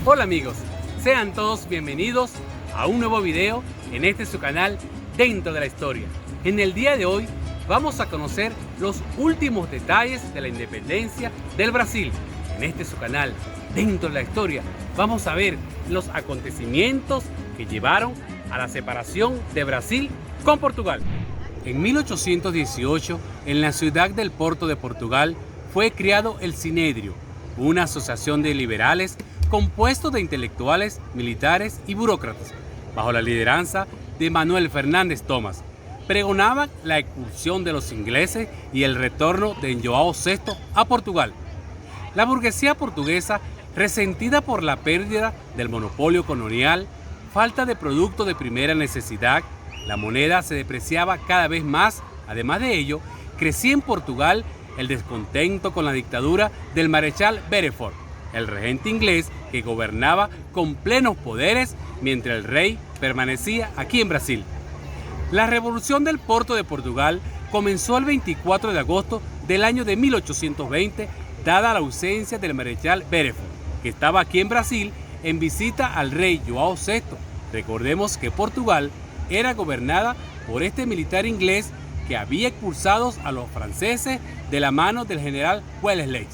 Hola amigos, sean todos bienvenidos a un nuevo video en este su canal Dentro de la Historia. En el día de hoy vamos a conocer los últimos detalles de la independencia del Brasil. En este su canal Dentro de la Historia vamos a ver los acontecimientos que llevaron a la separación de Brasil con Portugal. En 1818, en la ciudad del Porto de Portugal, fue creado el Sinédrio, una asociación de liberales compuesto de intelectuales, militares y burócratas, bajo la lideranza de Manuel Fernández Thomas. Pregonaban la expulsión de los ingleses y el retorno de João VI a Portugal. La burguesía portuguesa, resentida por la pérdida del monopolio colonial, falta de productos de primera necesidad, la moneda se depreciaba cada vez más. Además de ello, crecía en Portugal el descontento con la dictadura del Marechal Beresford, el regente inglés que gobernaba con plenos poderes mientras el rey permanecía aquí en Brasil. La revolución del Porto de Portugal comenzó el 24 de agosto del año de 1820, dada la ausencia del Marechal Beresford, que estaba aquí en Brasil en visita al rey João VI. Recordemos que Portugal era gobernada por este militar inglés que había expulsado a los franceses de la mano del general Wellesley.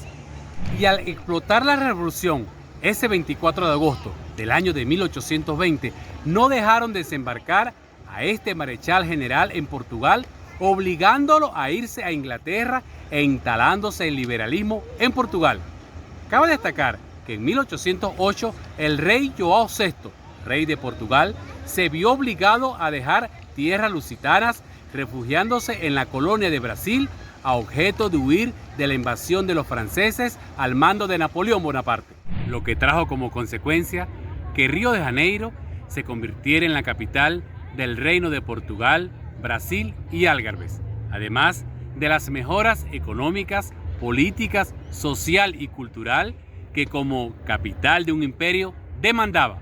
Y al explotar la revolución ese 24 de agosto del año de 1820, no dejaron desembarcar a este marechal general en Portugal, obligándolo a irse a Inglaterra e instalándose el liberalismo en Portugal. Cabe destacar que en 1808 el rey João VI, rey de Portugal, se vio obligado a dejar tierras lusitanas, refugiándose en la colonia de Brasil a objeto de huir de la invasión de los franceses al mando de Napoleón Bonaparte, lo que trajo como consecuencia que Río de Janeiro se convirtiera en la capital del Reino de Portugal, Brasil y Algarves, además de las mejoras económicas, políticas, social y cultural que como capital de un imperio demandaba.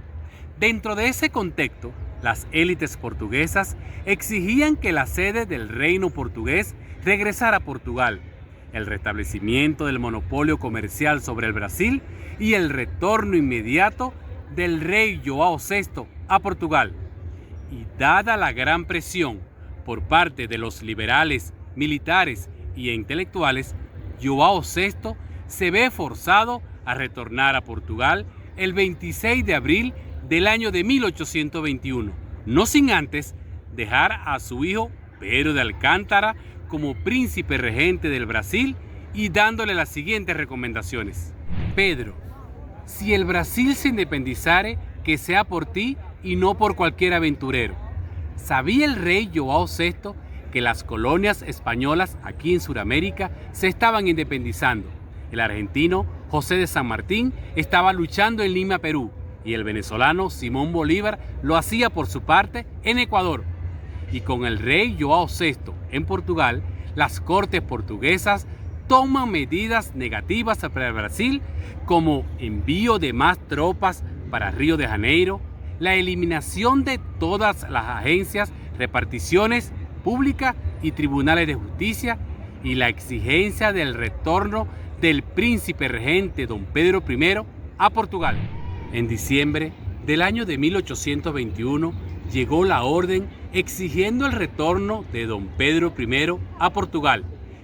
Dentro de ese contexto, las élites portuguesas exigían que la sede del reino portugués regresara a Portugal, el restablecimiento del monopolio comercial sobre el Brasil y el retorno inmediato del rey João VI a Portugal. Y dada la gran presión por parte de los liberales, militares y intelectuales, João VI se ve forzado a retornar a Portugal el 26 de abril del año de 1821, no sin antes dejar a su hijo Pedro de Alcántara como príncipe regente del Brasil y dándole las siguientes recomendaciones. Pedro, si el Brasil se independizare, que sea por ti y no por cualquier aventurero. ¿Sabía el rey João VI que las colonias españolas aquí en Sudamérica se estaban independizando? El argentino José de San Martín estaba luchando en Lima, Perú, y el venezolano Simón Bolívar lo hacía por su parte en Ecuador. Y con el rey João VI en Portugal, las cortes portuguesas toman medidas negativas para el Brasil, como envío de más tropas para Río de Janeiro, la eliminación de todas las agencias, reparticiones públicas y tribunales de justicia, y la exigencia del retorno del príncipe regente don Pedro I a Portugal. En diciembre del año de 1821 llegó la orden exigiendo el retorno de don Pedro I a Portugal,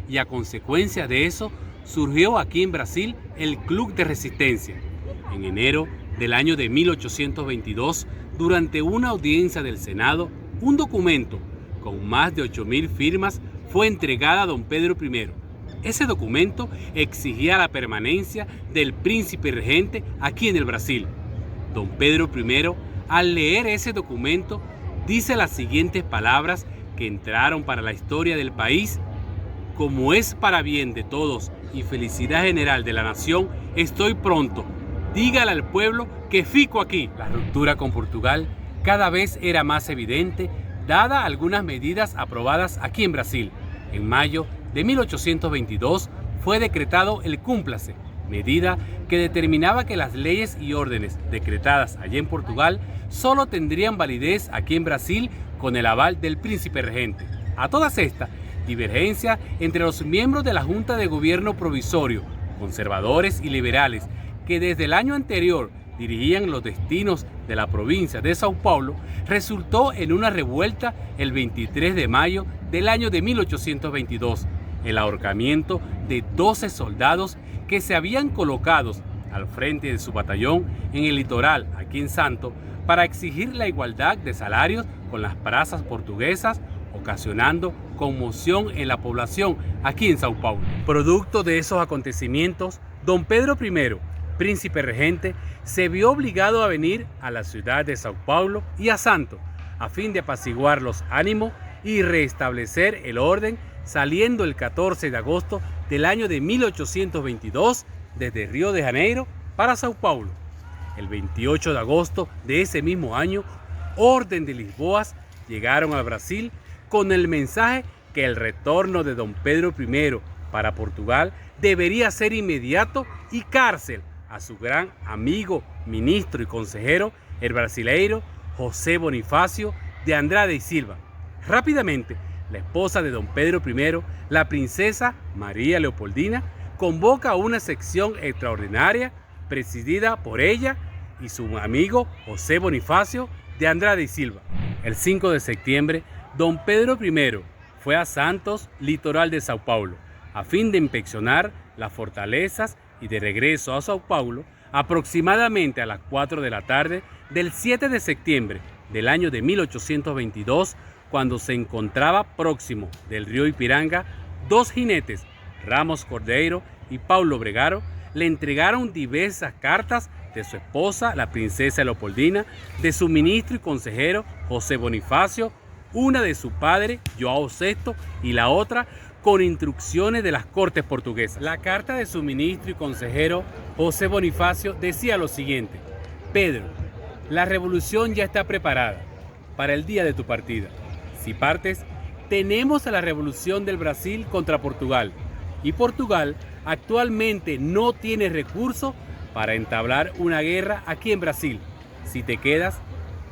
y a consecuencia de eso surgió aquí en Brasil el Club de Resistencia. En enero del año de 1822, durante una audiencia del Senado, un documento con más de 8.000 firmas fue entregado a don Pedro I. Ese documento exigía la permanencia del príncipe regente aquí en el Brasil. Don Pedro I, al leer ese documento, dice las siguientes palabras que entraron para la historia del país: como es para bien de todos y felicidad general de la nación, estoy pronto. Dígale al pueblo que fico aquí. La ruptura con Portugal cada vez era más evidente, dada algunas medidas aprobadas aquí en Brasil. En mayo de 1822 fue decretado el Cúmplice, medida que determinaba que las leyes y órdenes decretadas allí en Portugal solo tendrían validez aquí en Brasil con el aval del príncipe regente. A todas estas, divergencias entre los miembros de la Junta de Gobierno Provisorio, conservadores y liberales, que desde el año anterior dirigían los destinos de la provincia de Sao Paulo, resultó en una revuelta el 23 de mayo del año de 1822, el ahorcamiento de 12 soldados que se habían colocado al frente de su batallón en el litoral, aquí en Santo, para exigir la igualdad de salarios con las plazas portuguesas, ocasionando conmoción en la población aquí en Sao Paulo. Producto de esos acontecimientos, don Pedro I, príncipe regente, se vio obligado a venir a la ciudad de Sao Paulo y a Santo, a fin de apaciguar los ánimos y restablecer el orden, saliendo el 14 de agosto del año de 1822 desde Río de Janeiro para Sao Paulo. El 28 de agosto de ese mismo año, Orden de Lisboa llegaron al Brasil con el mensaje que el retorno de don Pedro I para Portugal debería ser inmediato y cárcel a su gran amigo, ministro y consejero, el brasileiro José Bonifácio de Andrade y Silva. Rápidamente, la esposa de don Pedro I, la princesa María Leopoldina, convoca una sección extraordinaria presidida por ella y su amigo José Bonifácio de Andrade y Silva. El 5 de septiembre, don Pedro I fue a Santos, litoral de Sao Paulo, a fin de inspeccionar las fortalezas y de regreso a Sao Paulo aproximadamente a las 4 de la tarde del 7 de septiembre del año de 1822, cuando se encontraba próximo del río Ipiranga, dos jinetes, Ramos Cordeiro y Paulo Bregaro, le entregaron diversas cartas de su esposa, la princesa Leopoldina, de su ministro y consejero José Bonifácio, una de su padre, João VI, y la otra con instrucciones de las cortes portuguesas. La carta de su ministro y consejero José Bonifácio decía lo siguiente: Pedro, la revolución ya está preparada para el día de tu partida. Si partes, tenemos a la revolución del Brasil contra Portugal, y Portugal actualmente no tiene recursos para entablar una guerra aquí en Brasil. Si te quedas,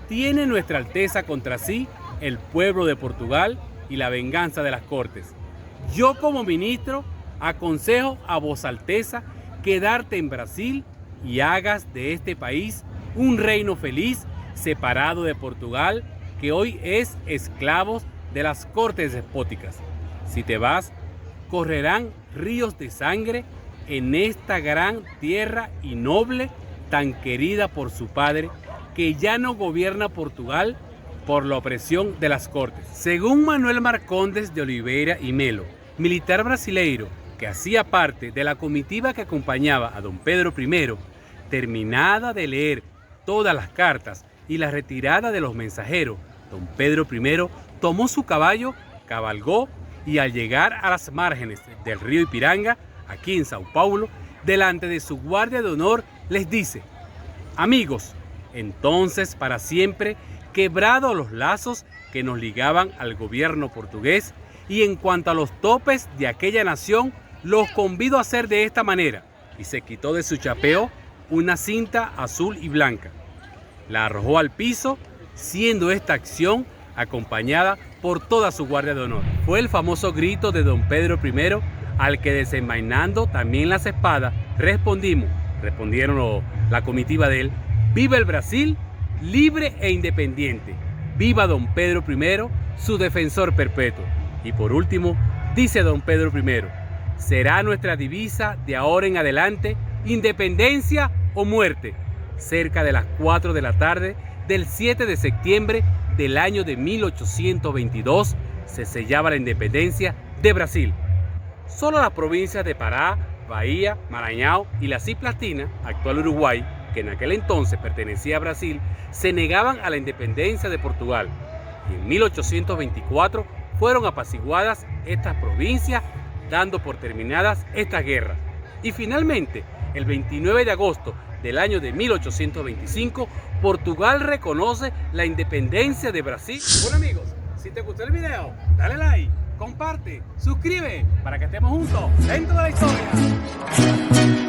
tiene nuestra Alteza contra sí el pueblo de Portugal y la venganza de las cortes. Yo como ministro aconsejo a vos Alteza quedarte en Brasil y hagas de este país un reino feliz separado de Portugal, que hoy es esclavo de las cortes despóticas. Si te vas, correrán ríos de sangre en esta gran tierra innoble, tan querida por su padre, que ya no gobierna Portugal por la opresión de las cortes. Según Manuel Marcondes de Oliveira y Melo, militar brasileiro que hacía parte de la comitiva que acompañaba a don Pedro I, terminada de leer todas las cartas y la retirada de los mensajeros, don Pedro I tomó su caballo, cabalgó y al llegar a las márgenes del río Ipiranga, aquí en Sao Paulo, delante de su guardia de honor, les dice: amigos, entonces para siempre quebrado los lazos que nos ligaban al gobierno portugués, y en cuanto a los topes de aquella nación, los convido a hacer de esta manera. Y se quitó de su chapeo una cinta azul y blanca. La arrojó al piso, siendo esta acción acompañada por toda su guardia de honor. Fue el famoso grito de don Pedro I, al que desenvainando también las espadas, respondieron la comitiva de él: ¡viva el Brasil, libre e independiente! ¡Viva don Pedro I, su defensor perpetuo! Y por último, dice don Pedro I: será nuestra divisa de ahora en adelante, independencia o muerte. Cerca de las 4 de la tarde del 7 de septiembre del año de 1822 se sellaba la independencia de Brasil. Solo las provincias de Pará, Bahía, Maranhão y las Islas Tinas, actual Uruguay, que en aquel entonces pertenecía a Brasil, se negaban a la independencia de Portugal. Y en 1824 fueron apaciguadas estas provincias, dando por terminadas estas guerras. Y finalmente, el 29 de agosto del año de 1825, Portugal reconoce la independencia de Brasil. Bueno amigos, si te gustó el video, dale like, comparte, suscribe para que estemos juntos dentro de la historia.